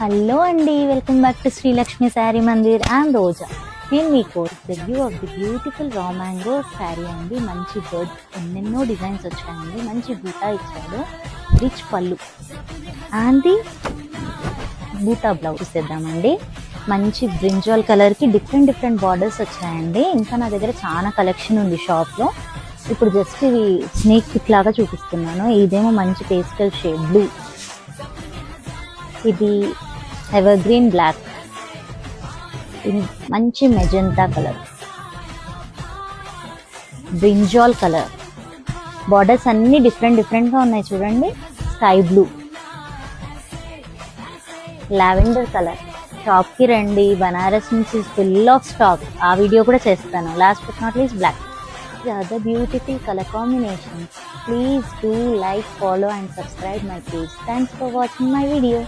Hello అండి, welcome back to Srilakshmi sari Mandir. I'm Roja. నేను మీకు review of the beautiful raw mango sari అండి. మంచి బర్డ్, ఎన్నెన్నో డిజైన్స్ వచ్చాయండి. మంచి బూటా ఇచ్చాడు, రిచ్ పళ్ళు అండ్ ది బూటా బ్లౌజ్ ఇద్దామండి. మంచి బ్రింజాల్ కలర్కి డిఫరెంట్ బార్డర్స్ వచ్చాయండి. ఇంకా నా దగ్గర చాలా కలెక్షన్ ఉంది షాప్లో. ఇప్పుడు జస్ట్ ఇవి స్నేక్ పిక్ లాగా చూపిస్తున్నాను. ఇదేమో మంచి పేస్టల్ షేడ్ బ్లూ, ఇది ఎవర్ గ్రీన్ బ్లాక్, ఇది మంచి magenta colour, brinjal colour. Borders అన్ని డిఫరెంట్గా ఉన్నాయి చూడండి. Sky blue, lavender colour. షాప్కి రండి, బనారస్ నుంచి ఫుల్ ఆఫ్ స్టాక్. ఆ వీడియో కూడా చేస్తాను. Last but not least black. The other beautiful color combinations. Please do like, follow and subscribe my page. Thanks for watching my video.